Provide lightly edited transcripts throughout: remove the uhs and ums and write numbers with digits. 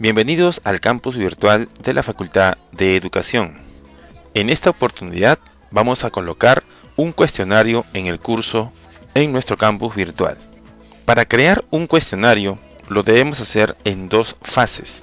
Bienvenidos al campus virtual de la Facultad de Educación. En esta oportunidad vamos a colocar un cuestionario en el curso en nuestro campus virtual. Para crear un cuestionario lo debemos hacer en dos fases.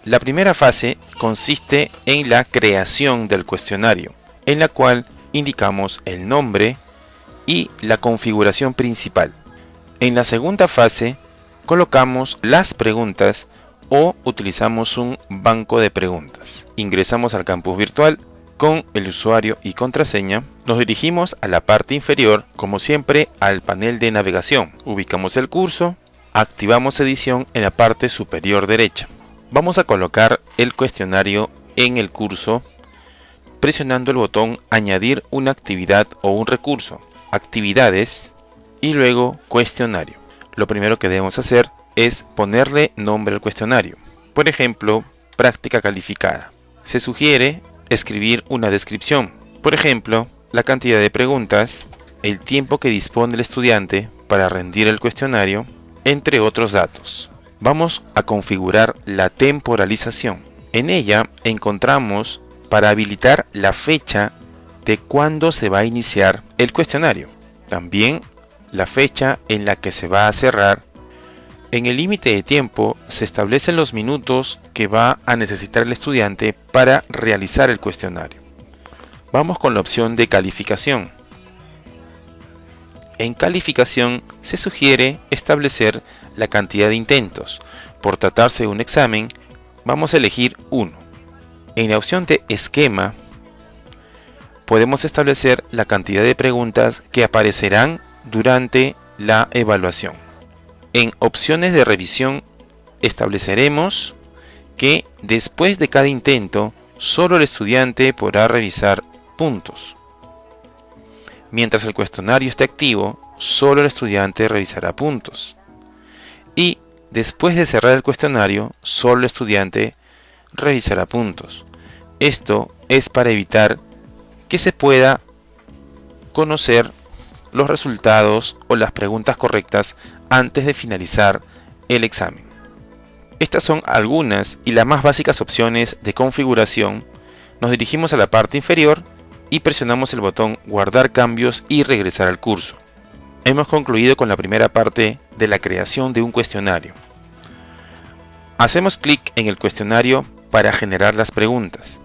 La primera fase consiste en la creación del cuestionario, en la cual indicamos el nombre y la configuración principal. En la segunda fase colocamos las preguntas o utilizamos un banco de preguntas. Ingresamos al campus virtual con el usuario y contraseña. Nos dirigimos a la parte inferior, como siempre, al panel de navegación. Ubicamos el curso, activamos edición en la parte superior derecha. Vamos a colocar el cuestionario en el curso presionando el botón añadir una actividad o un recurso, actividades y luego cuestionario. Lo primero que debemos hacer es ponerle nombre al cuestionario. Por ejemplo, práctica calificada. Se sugiere escribir una descripción. Por ejemplo, la cantidad de preguntas, el tiempo que dispone el estudiante para rendir el cuestionario, entre otros datos. Vamos a configurar la temporalización. En ella encontramos para habilitar la fecha de cuándo se va a iniciar el cuestionario. También la fecha en la que se va a cerrar. En el límite de tiempo se establecen los minutos que va a necesitar el estudiante para realizar el cuestionario. Vamos con la opción de calificación. En calificación se sugiere establecer la cantidad de intentos. Por tratarse de un examen, vamos a elegir 1. En la opción de esquema, podemos establecer la cantidad de preguntas que aparecerán durante la evaluación. En opciones de revisión, estableceremos que después de cada intento, solo el estudiante podrá revisar puntos. Mientras el cuestionario esté activo, solo el estudiante revisará puntos. Y después de cerrar el cuestionario, solo el estudiante revisará puntos. Esto es para evitar que se pueda conocer los resultados o las preguntas correctas antes de finalizar el examen. Estas son algunas y las más básicas opciones de configuración. Nos dirigimos a la parte inferior y presionamos el botón guardar cambios y regresar al curso. Hemos concluido con la primera parte de la creación de un cuestionario. Hacemos clic en el cuestionario para generar las preguntas.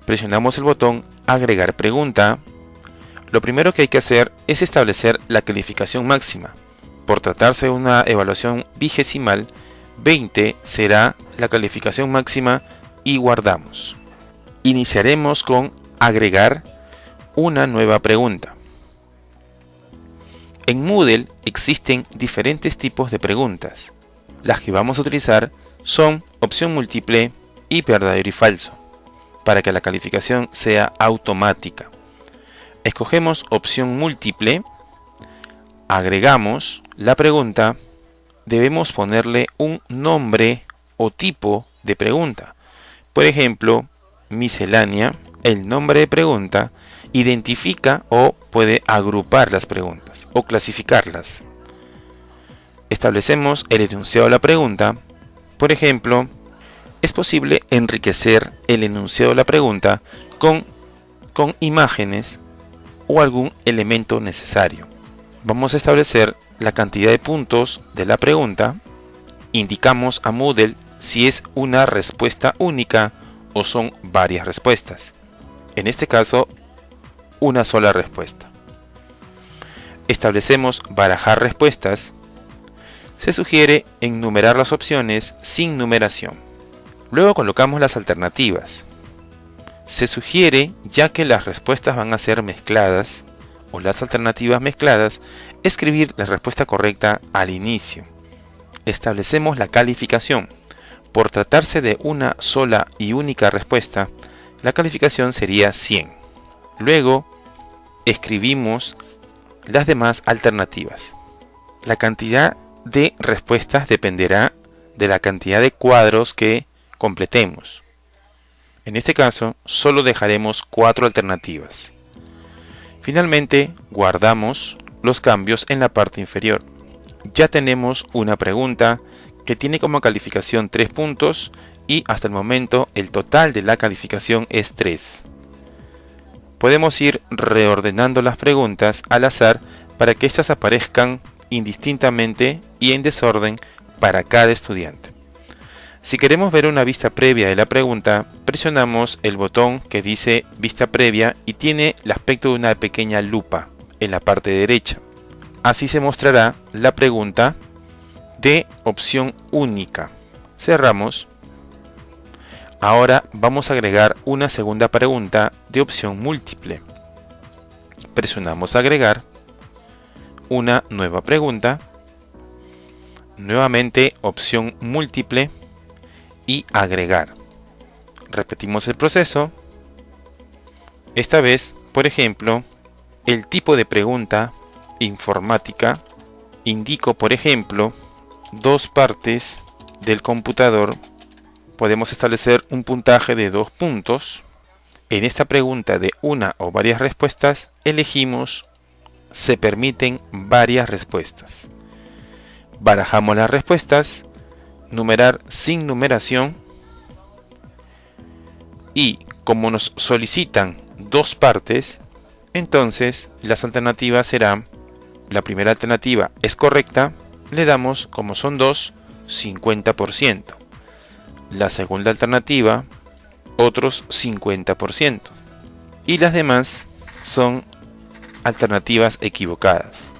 Presionamos el botón agregar pregunta. Lo primero que hay que hacer es establecer la calificación máxima. Por tratarse de una evaluación vigesimal, 20 será la calificación máxima y guardamos. Iniciaremos con agregar una nueva pregunta. En Moodle existen diferentes tipos de preguntas. Las que vamos a utilizar son opción múltiple y verdadero y falso, para que la calificación sea automática. Escogemos opción múltiple, agregamos la pregunta, debemos ponerle un nombre o tipo de pregunta. Por ejemplo, miscelánea, el nombre de pregunta, identifica o puede agrupar las preguntas o clasificarlas. Establecemos el enunciado de la pregunta. Por ejemplo, es posible enriquecer el enunciado de la pregunta con imágenes o algún elemento necesario. Vamos a establecer la cantidad de puntos de la pregunta. Indicamos a Moodle si es una respuesta única o son varias respuestas. En este caso, una sola respuesta. Establecemos barajar respuestas. Se sugiere enumerar las opciones sin numeración. Luego colocamos las alternativas. Se sugiere, ya que las respuestas van a ser mezcladas o las alternativas mezcladas, escribir la respuesta correcta al inicio. Establecemos la calificación. Por tratarse de una sola y única respuesta, la calificación sería 100. Luego, escribimos las demás alternativas. La cantidad de respuestas dependerá de la cantidad de cuadros que completemos. En este caso, solo dejaremos 4 alternativas. Finalmente, guardamos los cambios en la parte inferior. Ya tenemos una pregunta que tiene como calificación 3 puntos y hasta el momento el total de la calificación es 3. Podemos ir reordenando las preguntas al azar para que éstas aparezcan indistintamente y en desorden para cada estudiante. Si queremos ver una vista previa de la pregunta, presionamos el botón que dice vista previa y tiene el aspecto de una pequeña lupa en la parte derecha. Así se mostrará la pregunta de opción única. Cerramos. Ahora vamos a agregar una segunda pregunta de opción múltiple. Presionamos agregar, una nueva pregunta, nuevamente opción múltiple y agregar. Repetimos el proceso. Esta vez, por ejemplo, el tipo de pregunta informática, indico por ejemplo 2 partes del computador. Podemos establecer un puntaje de 2 puntos. En esta pregunta de una o varias respuestas, elegimos se permiten varias respuestas. Barajamos las respuestas, numerar sin numeración, y como nos solicitan 2 partes, entonces las alternativas serán: la primera alternativa es correcta, le damos, como son 2, 50%. La segunda alternativa, otros 50%. Y las demás son alternativas equivocadas.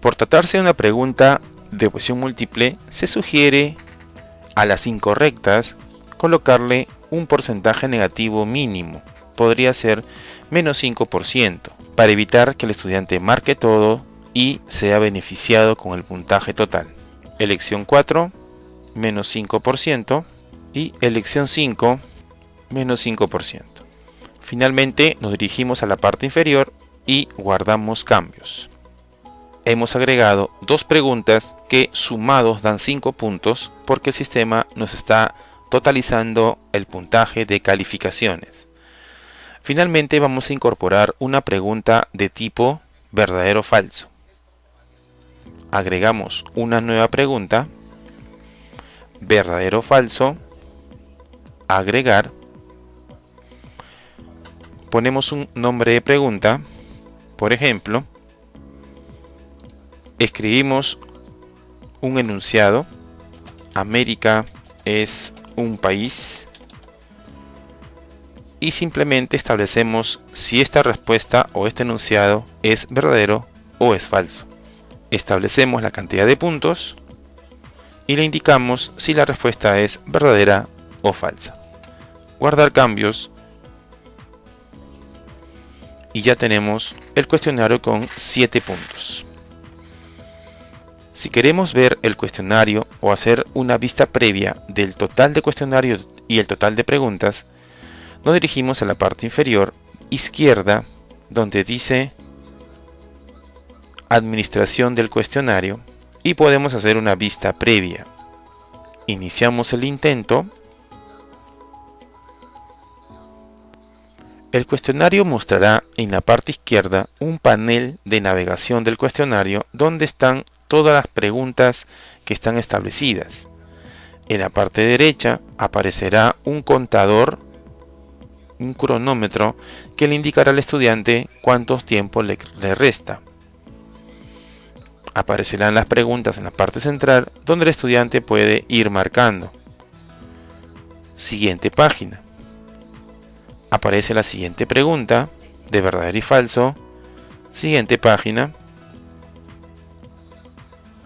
Por tratarse de una pregunta de opción múltiple, se sugiere a las incorrectas colocarle un porcentaje negativo mínimo. Podría ser menos 5%, para evitar que el estudiante marque todo y sea beneficiado con el puntaje total. Elección 4, menos 5%, y elección 5, menos 5%. Finalmente nos dirigimos a la parte inferior y guardamos cambios. Hemos agregado 2 preguntas que sumados dan 5 puntos porque el sistema nos está totalizando el puntaje de calificaciones. Finalmente vamos a incorporar una pregunta de tipo verdadero o falso. Agregamos una nueva pregunta, verdadero o falso, agregar, ponemos un nombre de pregunta, por ejemplo, escribimos un enunciado: América es un país, y simplemente establecemos si esta respuesta o este enunciado es verdadero o es falso. Establecemos la cantidad de puntos y le indicamos si la respuesta es verdadera o falsa. Guardar cambios y ya tenemos el cuestionario con 7 puntos. Si queremos ver el cuestionario o hacer una vista previa del total de cuestionarios y el total de preguntas, nos dirigimos a la parte inferior izquierda donde dice Administración del cuestionario y podemos hacer una vista previa. Iniciamos el intento. El cuestionario mostrará en la parte izquierda un panel de navegación del cuestionario donde están todas las preguntas que están establecidas. En la parte derecha aparecerá un contador, un cronómetro que le indicará al estudiante cuánto tiempo le resta. Aparecerán las preguntas en la parte central donde el estudiante puede ir marcando. Siguiente página. Aparece la siguiente pregunta de verdadero y falso. Siguiente página.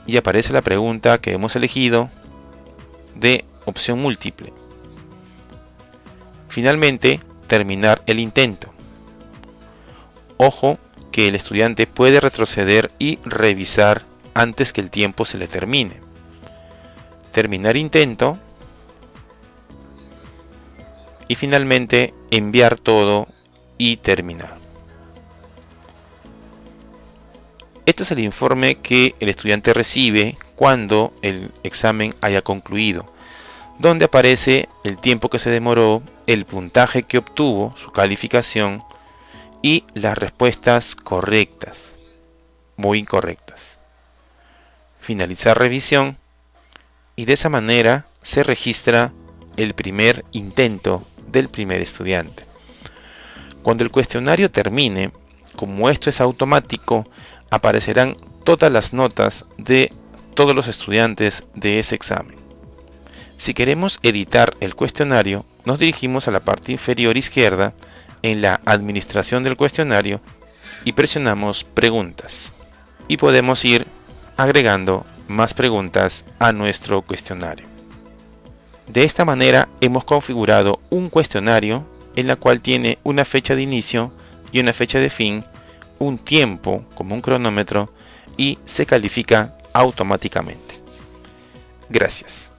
Y aparece la pregunta que hemos elegido de opción múltiple. Finalmente, terminar el intento. Ojo que el estudiante puede retroceder y revisar antes que el tiempo se le termine. Terminar intento. Y finalmente enviar todo y terminar. Este es el informe que el estudiante recibe cuando el examen haya concluido, donde aparece el tiempo que se demoró, el puntaje que obtuvo, su calificación y las respuestas correctas o incorrectas. Finalizar revisión y de esa manera se registra el primer intento del primer estudiante. Cuando el cuestionario termine, como esto es automático, aparecerán todas las notas de todos los estudiantes de ese examen. Si queremos editar el cuestionario, nos dirigimos a la parte inferior izquierda en la administración del cuestionario y presionamos preguntas. Y podemos ir agregando más preguntas a nuestro cuestionario. De esta manera hemos configurado un cuestionario en la cual tiene una fecha de inicio y una fecha de fin, un tiempo como un cronómetro y se califica automáticamente. Gracias.